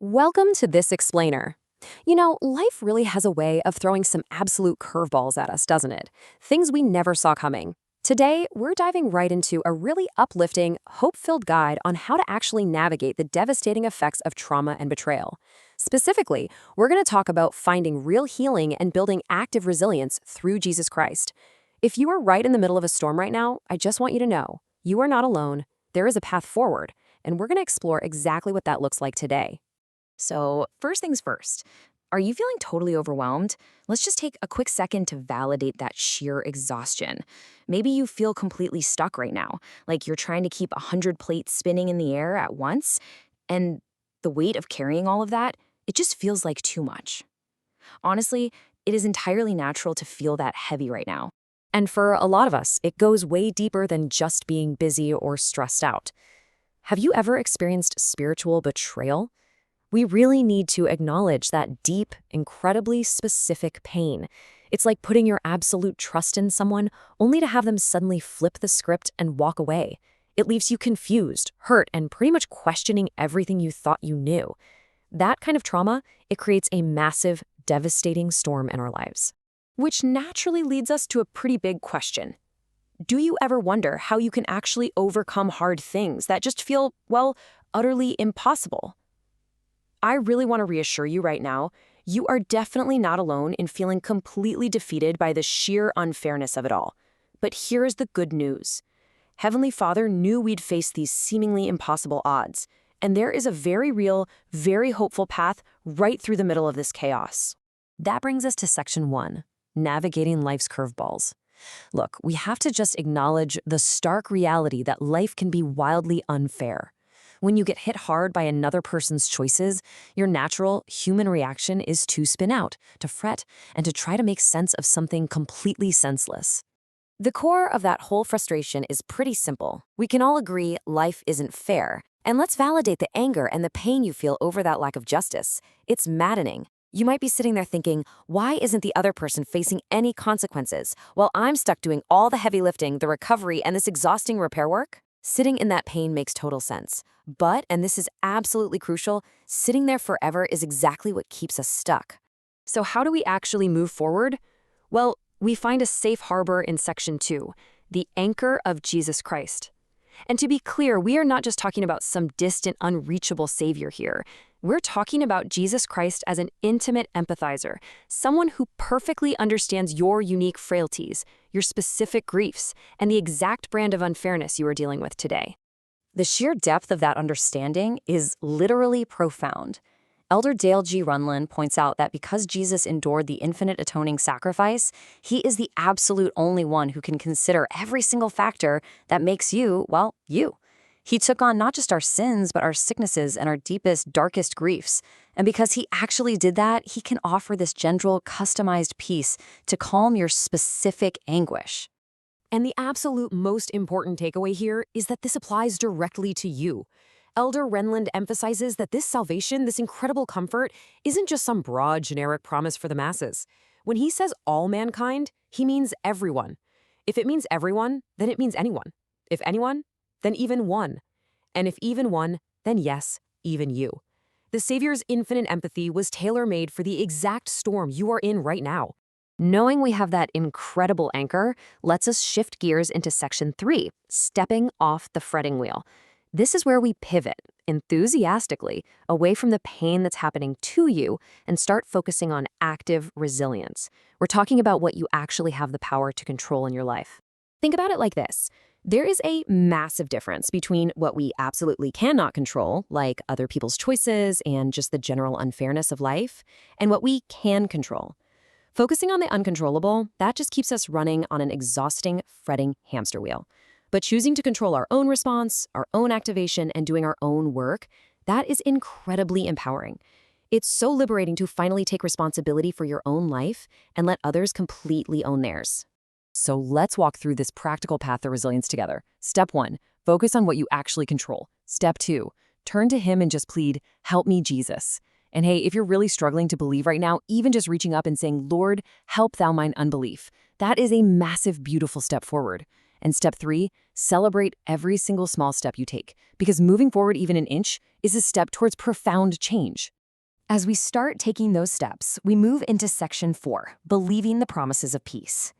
Welcome to This Explainer. Life really has a way of throwing some absolute curveballs at us, doesn't it? Things we never saw coming. Today, we're diving right into a really uplifting, hope-filled guide on how to actually navigate the devastating effects of trauma and betrayal. Specifically, we're going to talk about finding real healing and building active resilience through Jesus Christ. If you are right in the middle of a storm right now, I just want you to know, you are not alone. There is a path forward, and we're going to explore exactly what that looks like today. So, first things first, are you feeling totally overwhelmed? Let's just take a quick second to validate that sheer exhaustion. Maybe you feel completely stuck right now, like you're trying to keep 100 plates spinning in the air at once, and the weight of carrying all of that, it just feels like too much. Honestly, it is entirely natural to feel that heavy right now. And for a lot of us, it goes way deeper than just being busy or stressed out. Have you ever experienced spiritual betrayal? We really need to acknowledge that deep, incredibly specific pain. It's like putting your absolute trust in someone only to have them suddenly flip the script and walk away. It leaves you confused, hurt, and pretty much questioning everything you thought you knew. That kind of trauma, it creates a massive, devastating storm in our lives. Which naturally leads us to a pretty big question. Do you ever wonder how you can actually overcome hard things that just feel, utterly impossible? I really want to reassure you right now, you are definitely not alone in feeling completely defeated by the sheer unfairness of it all. But here's the good news. Heavenly Father knew we'd face these seemingly impossible odds, and there is a very real, very hopeful path right through the middle of this chaos. That brings us to Section 1, Navigating Life's Curveballs. Look, we have to just acknowledge the stark reality that life can be wildly unfair. When you get hit hard by another person's choices, your natural human reaction is to spin out, to fret, and to try to make sense of something completely senseless. The core of that whole frustration is pretty simple. We can all agree life isn't fair, and let's validate the anger and the pain you feel over that lack of justice. It's maddening. You might be sitting there thinking, why isn't the other person facing any consequences while I'm stuck doing all the heavy lifting, the recovery, and this exhausting repair work? Sitting in that pain makes total sense. But, and this is absolutely crucial, sitting there forever is exactly what keeps us stuck. So how do we actually move forward? Well, we find a safe harbor in Section 2, the anchor of Jesus Christ. And to be clear, we are not just talking about some distant, unreachable savior here. We're talking about Jesus Christ as an intimate empathizer, someone who perfectly understands your unique frailties, your specific griefs, and the exact brand of unfairness you are dealing with today. The sheer depth of that understanding is literally profound. Elder Dale G. Runland points out that because Jesus endured the infinite atoning sacrifice, he is the absolute only one who can consider every single factor that makes you, you. He took on not just our sins, but our sicknesses and our deepest, darkest griefs. And because he actually did that, he can offer this gentle, customized peace to calm your specific anguish. And the absolute most important takeaway here is that this applies directly to you. Elder Renland emphasizes that this salvation, this incredible comfort, isn't just some broad, generic promise for the masses. When he says all mankind, he means everyone. If it means everyone, then it means anyone. If anyone, then even one. And if even one, then yes, even you. The Savior's infinite empathy was tailor-made for the exact storm you are in right now. Knowing we have that incredible anchor lets us shift gears into Section 3, stepping off the fretting wheel. This is where we pivot, enthusiastically, away from the pain that's happening to you and start focusing on active resilience. We're talking about what you actually have the power to control in your life. Think about it like this. There is a massive difference between what we absolutely cannot control, like other people's choices and just the general unfairness of life, and what we can control. Focusing on the uncontrollable, that just keeps us running on an exhausting, fretting hamster wheel. But choosing to control our own response, our own activation, and doing our own work, that is incredibly empowering. It's so liberating to finally take responsibility for your own life and let others completely own theirs. So let's walk through this practical path to resilience together. Step 1, focus on what you actually control. Step 2, turn to him and just plead, "Help me, Jesus." And hey, if you're really struggling to believe right now, even just reaching up and saying, "Lord, help thou mine unbelief," that is a massive, beautiful step forward. And step 3, Celebrate every single small step you take, because moving forward even an inch is a step towards profound change. As we start taking those steps, we move into section 4, believing the promises of peace.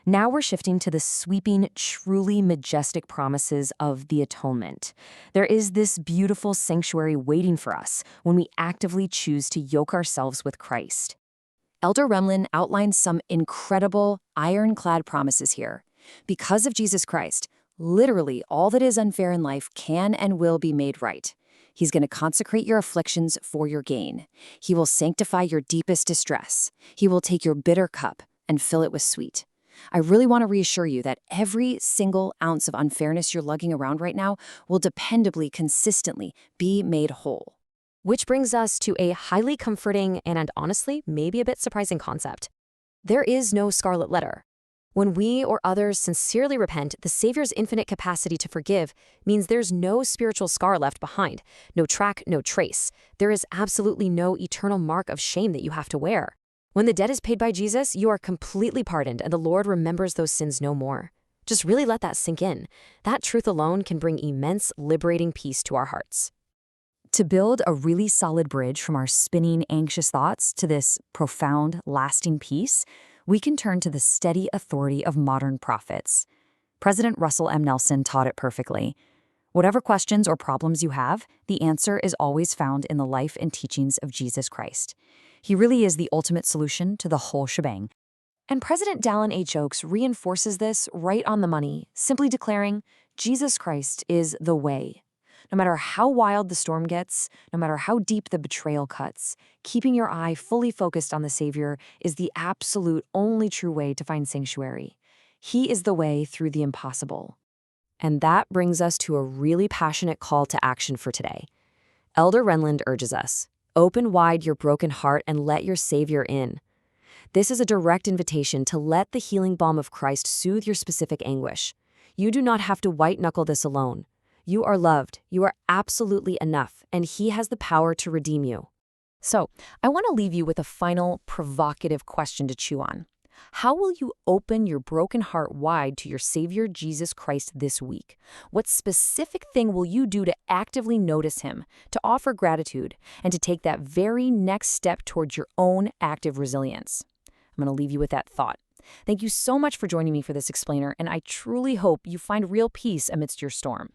Now we're shifting to the sweeping, truly majestic promises of the atonement. There is this beautiful sanctuary waiting for us when we actively choose to yoke ourselves with Christ. Elder Remlin outlines some incredible, ironclad promises here. Because of Jesus Christ, literally all that is unfair in life can and will be made right. He's going to consecrate your afflictions for your gain. He will sanctify your deepest distress. He will take your bitter cup and fill it with sweet. I really want to reassure you that every single ounce of unfairness you're lugging around right now will dependably, consistently be made whole. Which brings us to a highly comforting and honestly, maybe a bit surprising concept. There is no scarlet letter. When we or others sincerely repent, the Savior's infinite capacity to forgive means there's no spiritual scar left behind, no track, no trace. There is absolutely no eternal mark of shame that you have to wear. When the debt is paid by Jesus, you are completely pardoned and the Lord remembers those sins no more. Just really let that sink in. That truth alone can bring immense, liberating peace to our hearts. To build a really solid bridge from our spinning, anxious thoughts to this profound, lasting peace, we can turn to the steady authority of modern prophets. President Russell M. Nelson taught it perfectly. Whatever questions or problems you have, the answer is always found in the life and teachings of Jesus Christ. He really is the ultimate solution to the whole shebang. And President Dallin H. Oaks reinforces this right on the money, simply declaring, Jesus Christ is the way. No matter how wild the storm gets, no matter how deep the betrayal cuts, keeping your eye fully focused on the Savior is the absolute only true way to find sanctuary. He is the way through the impossible. And that brings us to a really passionate call to action for today. Elder Renland urges us, open wide your broken heart and let your Savior in. This is a direct invitation to let the healing balm of Christ soothe your specific anguish. You do not have to white-knuckle this alone. You are loved, you are absolutely enough, and He has the power to redeem you. So, I want to leave you with a final, provocative question to chew on. How will you open your broken heart wide to your Savior Jesus Christ this week? What specific thing will you do to actively notice Him, to offer gratitude, and to take that very next step towards your own active resilience? I'm going to leave you with that thought. Thank you so much for joining me for this explainer, and I truly hope you find real peace amidst your storm.